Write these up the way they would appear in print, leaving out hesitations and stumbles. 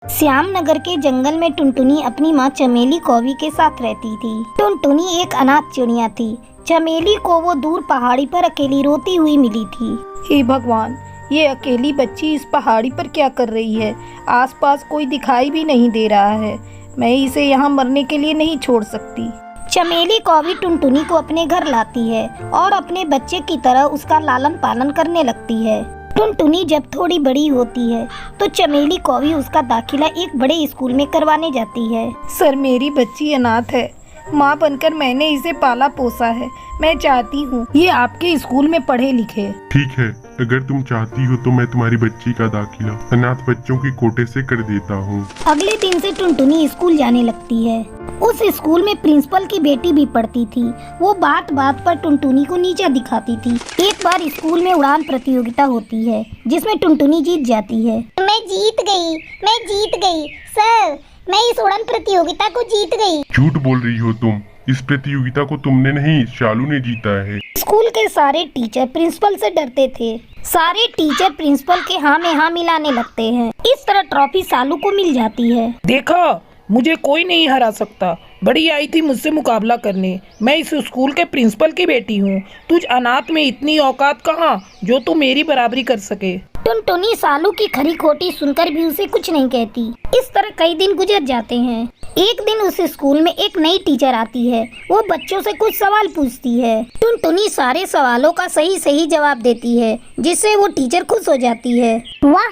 श्याम नगर के जंगल में टुनटुनी अपनी माँ चमेली कौवी के साथ रहती थी। टुनटुनी एक अनाथ चिड़िया थी। चमेली को वो दूर पहाड़ी पर अकेली रोती हुई मिली थी। हे भगवान, ये अकेली बच्ची इस पहाड़ी पर क्या कर रही है? आसपास कोई दिखाई भी नहीं दे रहा है। मैं इसे यहाँ मरने के लिए नहीं छोड़ सकती। चमेली कौवी टुनटुनी को अपने घर लाती है और अपने बच्चे की तरह उसका लालन पालन करने लगती है। टुनटुनी जब थोड़ी बड़ी होती है तो चमेली कौवी उसका दाखिला एक बड़े स्कूल में करवाने जाती है। सर, मेरी बच्ची अनाथ है। माँ बनकर मैंने इसे पाला पोसा है। मैं चाहती हूँ ये आपके स्कूल में पढ़े लिखे। ठीक है, अगर तुम चाहती हो तो मैं तुम्हारी बच्ची का दाखिला अनाथ बच्चों की कोटे से कर देता हूँ। अगले दिन से टुनटुनी स्कूल जाने लगती है। उस स्कूल में प्रिंसिपल की बेटी भी पढ़ती थी। वो बात बात पर टुनटुनी को नीचा दिखाती थी। एक बार स्कूल में उड़ान प्रतियोगिता होती है जिसमें टुनटुनी जीत जाती है। मैं जीत गई सर, मैं इस उड़ान प्रतियोगिता को जीत गई। झूठ बोल रही हो तुम। इस प्रतियोगिता को तुमने नहीं, शालू ने जीता है। स्कूल के सारे टीचर प्रिंसिपल से डरते थे। सारे टीचर प्रिंसिपल के हाँ में हाँ मिलाने लगते हैं। इस तरह ट्रॉफी शालू को मिल जाती है। देखा, मुझे कोई नहीं हरा सकता। बड़ी आई थी मुझसे मुकाबला करने। मैं इस स्कूल के प्रिंसिपल की बेटी हूँ। तुझ अनाथ में इतनी औकात कहाँ जो तू मेरी बराबरी कर सके। टुनटुनी शालू की खरी खोटी सुनकर भी उसे कुछ नहीं कहती। इस तरह कई दिन गुजर जाते हैं। एक दिन उस स्कूल में एक नई टीचर आती है। वो बच्चों से कुछ सवाल पूछती है। टुनटुनी सारे सवालों का सही सही जवाब देती है जिससे वो टीचर खुश हो जाती है। वाह,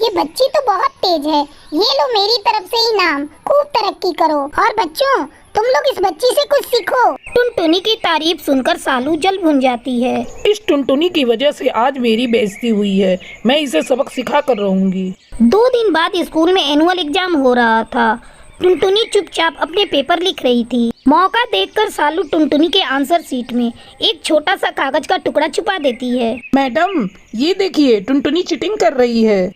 ये बच्ची तो बहुत तेज है। ये लो मेरी तरफ से इनाम। खूब तरक्की करो। और बच्चों, तुम लोग इस बच्ची से कुछ सीखो। टुनटुनी की तारीफ सुनकर शालू जल भुन जाती है। इस टुनटुनी की वजह से आज मेरी बेइज्जती हुई है। मैं इसे सबक सिखा कर रहूंगी। 2 दिन बाद स्कूल में एनुअल एग्जाम हो रहा था। टुनटुनी चुपचाप अपने पेपर लिख रही थी। मौका देखकर शालू टुनटुनी के आंसर शीट में एक छोटा सा कागज का टुकड़ा छुपा देती है। मैडम, ये देखिए, टुनटुनी चीटिंग कर रही है।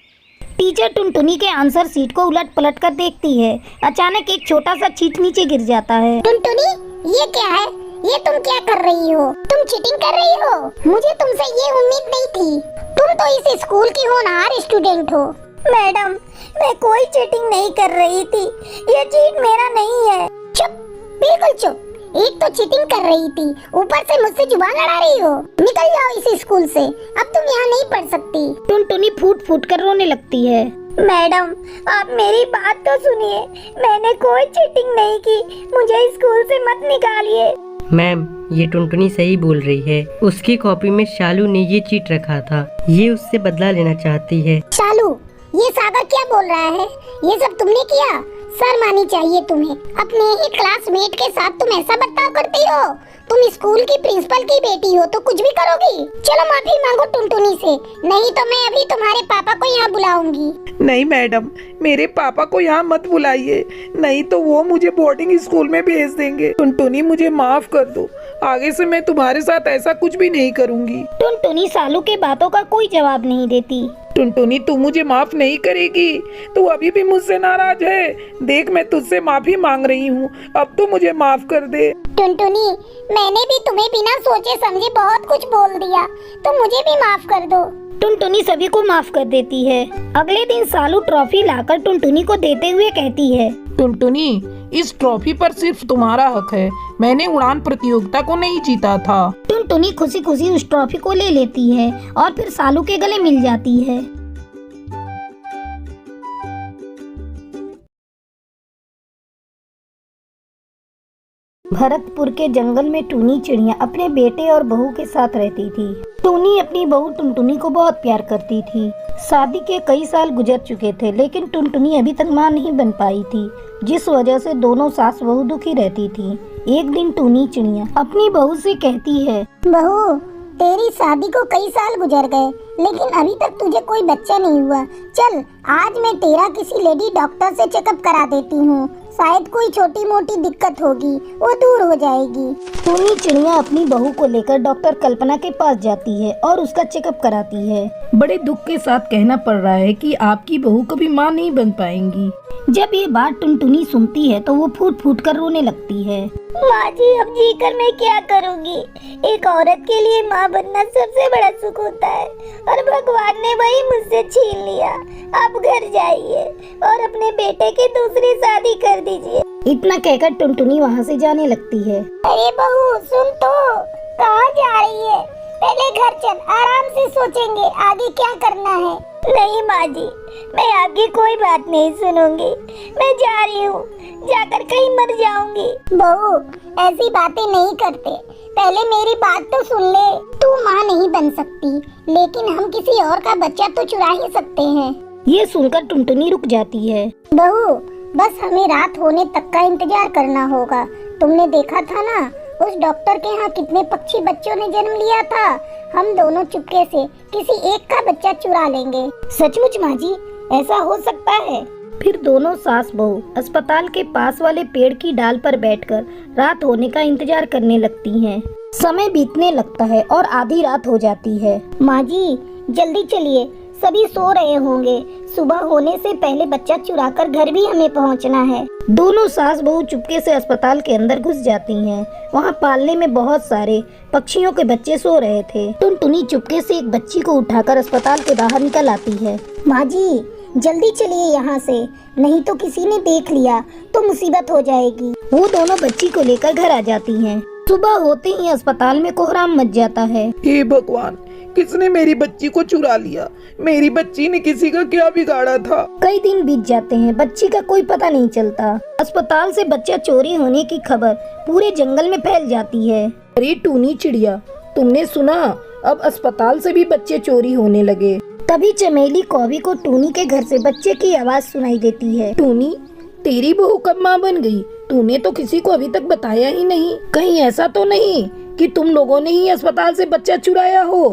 टीचर टुनटुनी के आंसर शीट को उलट पलट कर देखती है। अचानक एक छोटा सा चीट नीचे गिर जाता है। टुनटुनी, ये क्या है? ये तुम क्या कर रही हो? तुम चीटिंग कर रही हो? मुझे तुमसे ये उम्मीद नहीं थी। तुम तो इस स्कूल की होनहार स्टूडेंट हो। मैडम, मैं कोई चीटिंग नहीं कर रही थी। ये चीट मेरा नहीं है। चुप, बिल्कुल चुप। एक तो चीटिंग कर रही थी, ऊपर से मुझसे जुबान लड़ा रही हो। निकल जाओ इस स्कूल से। अब तुम यहाँ नहीं पढ़ सकती। टुनटुनी फूट फूट कर रोने लगती है। मैडम, आप मेरी बात तो सुनिए। मैंने कोई चीटिंग नहीं की। मुझे स्कूल से मत निकालिए। मैम, ये टुनटुनी सही बोल रही है। उसकी कॉपी में शालू ने ये चीट रखा था। ये उससे बदला लेना चाहती है। शालू, ये सागर क्या बोल रहा है? ये सब तुमने किया? शर्म आनी चाहिए तुम्हें। अपने ही क्लासमेट के साथ तुम ऐसा बर्ताव करती हो? तुम स्कूल की प्रिंसिपल की बेटी हो तो कुछ भी करोगी। चलो माफी मांगो टुनटुनी से, नहीं तो मैं अभी तुम्हारे पापा को यहाँ बुलाऊंगी। नहीं मैडम, मेरे पापा को यहाँ मत बुलाइए, नहीं तो वो मुझे बोर्डिंग स्कूल में भेज देंगे। टुनटुनी, मुझे माफ कर दो। आगे से मैं तुम्हारे साथ ऐसा कुछ भी नहीं करूँगी। टुनटुनी शालू के बातों का कोई जवाब नहीं देती। टुनटुनी, तू मुझे माफ नहीं करेगी? तू अभी भी मुझसे नाराज है? देख, मैं तुझसे माफी मांग रही हूँ। अब तो मुझे माफ कर दे। टुनटुनी, मैंने भी तुम्हें बिना सोचे समझे बहुत कुछ बोल दिया, तो मुझे भी माफ कर दो। टुनटुनी सभी को माफ कर देती है। अगले दिन शालू ट्रॉफी लाकर टुनटुनी को देते हुए कहती है, टुनटुनी, इस ट्रॉफी पर सिर्फ तुम्हारा हक है। मैंने उड़ान प्रतियोगिता को नहीं जीता था। टुनटुनी खुशी खुशी उस ट्रॉफी को ले लेती है और फिर शालू के गले मिल जाती है। भरतपुर के जंगल में टूनी चिड़िया अपने बेटे और बहू के साथ रहती थी। टूनी अपनी बहू टुनटुनी को बहुत प्यार करती थी। शादी के कई साल गुजर चुके थे लेकिन टुनटुनी अभी तक मां नहीं बन पाई थी, जिस वजह से दोनों सास बहू दुखी रहती थी। एक दिन टूनी चिड़िया अपनी बहू से कहती है, बहू, तेरी शादी को कई साल गुजर गए लेकिन अभी तक तुझे कोई बच्चा नहीं हुआ। चल, आज मैं तेरा किसी लेडी डॉक्टर से चेकअप करा देती हूँ। शायद कोई छोटी मोटी दिक्कत होगी, वो दूर हो जाएगी। टूनी चिड़िया अपनी बहू को लेकर डॉक्टर कल्पना के पास जाती है और उसका चेकअप कराती है। बड़े दुख के साथ कहना पड़ रहा है कि आपकी बहू कभी मां नहीं बन पाएंगी। जब ये बात टुनटुनी सुनती है तो वो फूट फूट कर रोने लगती है। माँ जी, अब जी कर मैं क्या करूँगी? एक औरत के लिए माँ बनना सबसे बड़ा सुख होता है और भगवान ने वही मुझसे छीन लिया। आप घर जाइए और अपने बेटे की दूसरी शादी कर दीजिए। इतना कहकर टुनटुनी वहाँ से जाने लगती है। अरे बहू सुन तो, कहाँ जा रही है? पहले घर चल, आराम से सोचेंगे आगे क्या करना है। नहीं माँ जी, मैं आपकी कोई बात नहीं सुनूंगी। मैं जा रही हूँ, जाकर कहीं मर जाऊंगी। बहू ऐसी बातें नहीं करते, पहले मेरी बात तो सुन ले। तू माँ नहीं बन सकती, लेकिन हम किसी और का बच्चा तो चुरा ही सकते हैं। ये सुनकर टुनटुनी रुक जाती है। बहू बस हमें रात होने तक का इंतजार करना होगा। तुमने देखा था ना उस डॉक्टर के यहाँ कितने पक्षी बच्चों ने जन्म लिया था। हम दोनों चुपके से किसी एक का बच्चा चुरा लेंगे। सचमुच माँ जी, ऐसा हो सकता है? फिर दोनों सास बहू अस्पताल के पास वाले पेड़ की डाल पर बैठकर रात होने का इंतजार करने लगती हैं। समय बीतने लगता है और आधी रात हो जाती है। माँ जी जल्दी चलिए, सभी सो रहे होंगे। सुबह होने से पहले बच्चा चुराकर घर भी हमें पहुँचना है। दोनों सास बहू चुपके से अस्पताल के अंदर घुस जाती हैं। वहाँ पालने में बहुत सारे पक्षियों के बच्चे सो रहे थे। टुनटुनी चुपके से एक बच्ची को उठाकर अस्पताल के बाहर निकल आती है। माँ जी जल्दी चलिए यहाँ से, नहीं तो किसी ने देख लिया तो मुसीबत हो जाएगी। वो दोनों बच्ची को लेकर घर आ जाती हैं। सुबह होते ही अस्पताल में कोहराम मच जाता है। हे भगवान, किसने मेरी बच्ची को चुरा लिया? मेरी बच्ची ने किसी का क्या बिगाड़ा था? कई दिन बीत जाते हैं, बच्ची का कोई पता नहीं चलता। अस्पताल से बच्चा चोरी होने की खबर पूरे जंगल में फैल जाती है। अरे टूनी चिड़िया, तुमने सुना? अब अस्पताल से भी बच्चे चोरी होने लगे। तभी चमेली कौवी को टूनी के घर से बच्चे की आवाज सुनाई देती है। टूनी, तेरी बहू कब माँ बन गई? तूने तो किसी को अभी तक बताया ही नहीं। कहीं ऐसा तो नहीं कि तुम लोगों ने ही अस्पताल से बच्चा चुराया हो?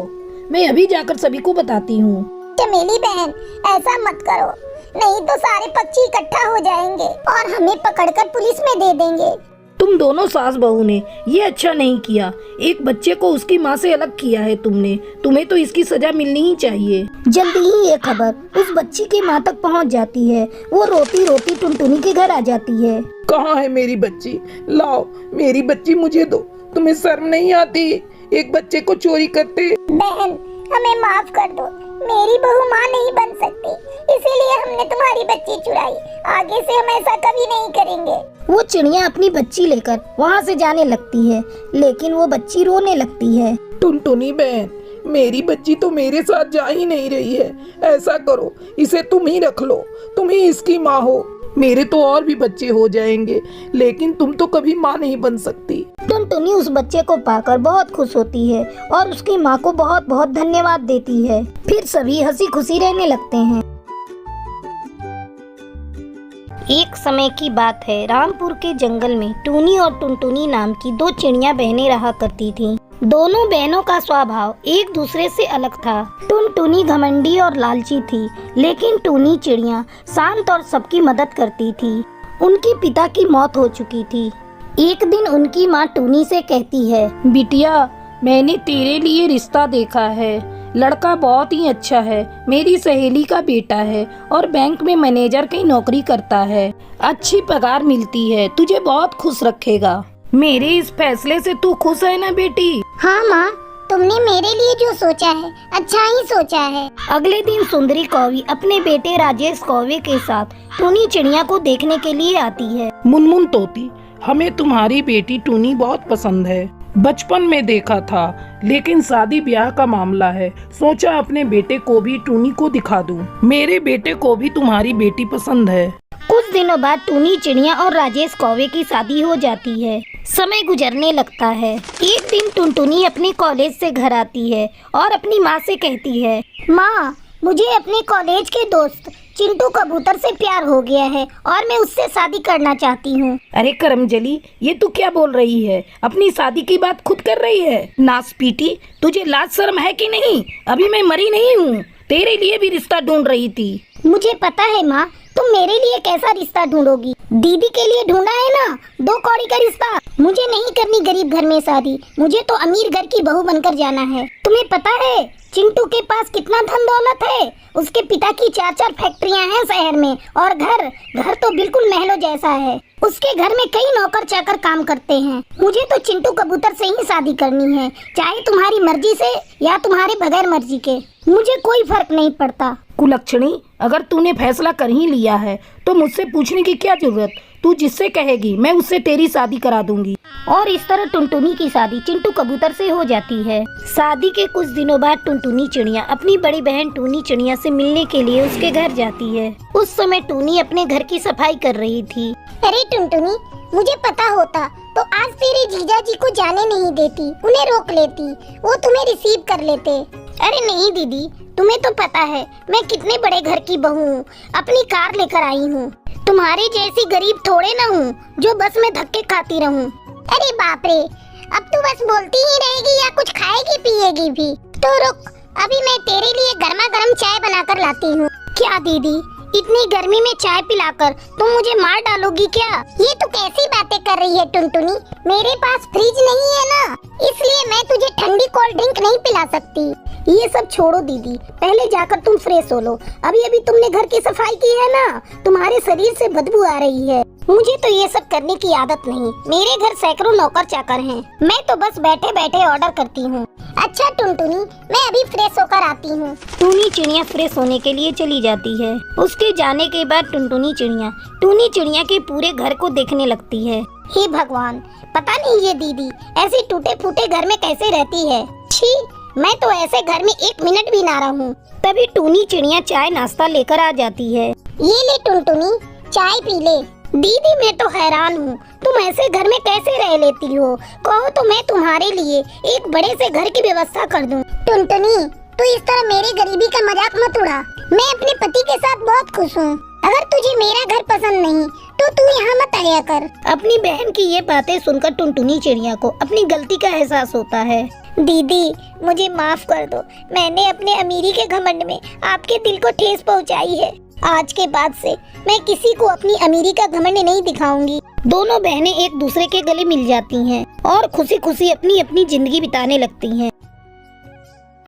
मैं अभी जाकर सभी को बताती हूँ। चमेली बहन ऐसा मत करो, नहीं तो सारे पक्षी इकट्ठा हो जाएंगे और हमें पकड़कर पुलिस में दे देंगे। तुम दोनों सास बहू ने ये अच्छा नहीं किया। एक बच्चे को उसकी माँ से अलग किया है तुमने। तुम्हें तो इसकी सजा मिलनी ही चाहिए। जल्दी ही ये खबर उस बच्ची की माँ तक पहुँच जाती है। वो रोती रोती टुनटुनी के घर आ जाती है। कहाँ है मेरी बच्ची? लाओ मेरी बच्ची मुझे दो। तुम्हें शर्म नहीं आती एक बच्चे को चोरी करते? बहन हमें माफ कर दो, मेरी बहू माँ नहीं बन सकती, इसीलिए हमने तुम्हारी बच्ची चुराई। आगे से हम ऐसा कभी नहीं करेंगे। वो चिड़िया अपनी बच्ची लेकर वहाँ से जाने लगती है, लेकिन वो बच्ची रोने लगती है। टुनटुनी बहन, मेरी बच्ची तो मेरे साथ जा ही नहीं रही है। ऐसा करो, इसे तुम ही रख लो, तुम ही इसकी माँ हो। मेरे तो और भी बच्चे हो जाएंगे, लेकिन तुम तो कभी माँ नहीं बन सकती। टुनटुनी उस बच्चे को पाकर बहुत खुश होती है और उसकी माँ को बहुत बहुत धन्यवाद देती है। फिर सभी हंसी खुशी रहने लगते हैं। एक समय की बात है, रामपुर के जंगल में टूनी और टुनटुनी नाम की दो चिड़िया बहनें रहा करती थीं। दोनों बहनों का स्वभाव एक दूसरे से अलग था। टुनटुनी घमंडी और लालची थी, लेकिन टूनी चिड़िया शांत और सबकी मदद करती थी। उनके पिता की मौत हो चुकी थी। एक दिन उनकी माँ टूनी से कहती है, बिटिया, मैंने तेरे लिए रिश्ता देखा है। लड़का बहुत ही अच्छा है, मेरी सहेली का बेटा है और बैंक में मैनेजर की नौकरी करता है। अच्छी पगार मिलती है, तुझे बहुत खुश रखेगा। मेरे इस फैसले से तू खुश है ना बेटी? हाँ माँ, तुमने मेरे लिए जो सोचा है अच्छा ही सोचा है। अगले दिन सुंदरी कौवी अपने बेटे राजेश कौवे के साथ टूनी चिड़िया को देखने के लिए आती है। मुनमुन तोती, हमें तुम्हारी बेटी टूनी बहुत पसंद है। बचपन में देखा था, लेकिन शादी ब्याह का मामला है, सोचा अपने बेटे को भी टूनी को दिखा दूं। मेरे बेटे को भी तुम्हारी बेटी पसंद है। कुछ दिनों बाद टूनी चिड़िया और राजेश कौवे की शादी हो जाती है। समय गुजरने लगता है। एक दिन टुनटुनी अपने कॉलेज से घर आती है और अपनी माँ से कहती है, माँ, मुझे अपने कॉलेज के दोस्त चिंटू कबूतर से प्यार हो गया है और मैं उससे शादी करना चाहती हूँ। अरे करमजली, ये तू क्या बोल रही है? अपनी शादी की बात खुद कर रही है। नासपीटी, तुझे लाज शर्म है कि नहीं? अभी मैं मरी नहीं हूँ, तेरे लिए भी रिश्ता ढूंढ रही थी। मुझे पता है माँ, तुम मेरे लिए कैसा रिश्ता ढूंढोगी? दीदी के लिए ढूंढा है ना 2 कौड़ी का रिश्ता। मुझे नहीं करनी गरीब घर में शादी, मुझे तो अमीर घर की बहू बनकर जाना है। तुम्हें पता है चिंटू के पास कितना धन दौलत है? उसके पिता की 4-4 फैक्ट्रियां हैं शहर में, और घर तो बिल्कुल महलों जैसा है। उसके घर में कई नौकर चाकर काम करते हैं। मुझे तो चिंटू कबूतर से ही शादी करनी है, चाहे तुम्हारी मर्जी से या तुम्हारे बगैर मर्जी के, मुझे कोई फर्क नहीं पड़ता। कुलक्षणी, अगर तूने फैसला कर ही लिया है तो मुझसे पूछने की क्या जरूरत? तू जिससे कहेगी मैं उससे तेरी शादी करा दूंगी। और इस तरह टुनटुनी की शादी चिंटू कबूतर से हो जाती है। शादी के कुछ दिनों बाद टुनटुनी चिड़िया अपनी बड़ी बहन टूनी चिड़िया से मिलने के लिए उसके घर जाती है। उस समय टूनी अपने घर की सफाई कर रही थी। अरे टुनटुनी, मुझे पता होता तो आज तेरे जीजा जी को जाने नहीं देती, उन्हें रोक लेती, वो तुम्हें रिसीव कर लेते। अरे नहीं दीदी, तुम्हें तो पता है मैं कितने बड़े घर की बहू हूँ, अपनी कार लेकर आई हूँ। तुम्हारी जैसी गरीब थोड़े ना हूँ जो बस में धक्के खाती रहूँ। अरे बाप रे, अब तू बस बोलती ही रहेगी या कुछ खाएगी पिएगी भी? तो रुक, अभी मैं तेरे लिए गर्मा गर्म चाय बनाकर लाती हूँ। क्या दीदी, इतनी गर्मी में चाय पिलाकर तुम मुझे मार डालोगी क्या? ये तू कैसी बातें कर रही है टुनटुनी? मेरे पास फ्रिज नहीं है ना, इसलिए मैं तुझे ठंडी कोल्ड ड्रिंक नहीं पिला सकती। ये सब छोड़ो दीदी, पहले जाकर तुम फ्रेश हो लो। अभी अभी तुमने घर की सफाई की है ना, तुम्हारे शरीर से बदबू आ रही है। मुझे तो ये सब करने की आदत नहीं, मेरे घर सैकड़ों नौकर चाकर हैं, मैं तो बस बैठे बैठे ऑर्डर करती हूँ। अच्छा टुनटुनी, मैं अभी फ्रेश होकर आती हूँ। टूनी चिड़िया फ्रेश होने के लिए चली जाती है। उसके जाने के बाद टुनटुनी चिड़िया टूनी चिड़िया के पूरे घर को देखने लगती है। हे भगवान, पता नहीं ये दीदी ऐसे टूटे फूटे घर में कैसे रहती है। छी, मैं तो ऐसे घर में 1 मिनट भी ना रहूं। तभी टूनी चिड़िया चाय नाश्ता लेकर आ जाती है। ये ले टुनटुनी, चाय पी ले। दीदी मैं तो हैरान हूँ, तुम ऐसे घर में कैसे रह लेती हो? कहो तो मैं तुम्हारे लिए एक बड़े से घर की व्यवस्था कर दूँ। टुनटुनी, तू इस तरह मेरी गरीबी का मजाक मत उड़ा। मैं अपने पति के साथ बहुत खुश हूँ। अगर तुझे मेरा घर पसंद नहीं तो तू यहाँ मत आया कर। अपनी बहन की ये बातें सुनकर टुनटुनी चिड़िया को अपनी गलती का एहसास होता है। दीदी मुझे माफ कर दो, मैंने अपने अमीरी के घमंड में आपके दिल को ठेस पहुंचाई है। आज के बाद से मैं किसी को अपनी अमीरी का घमंड नहीं दिखाऊंगी। दोनों बहनें एक दूसरे के गले मिल जाती हैं और खुशी खुशी अपनी अपनी जिंदगी बिताने लगती हैं।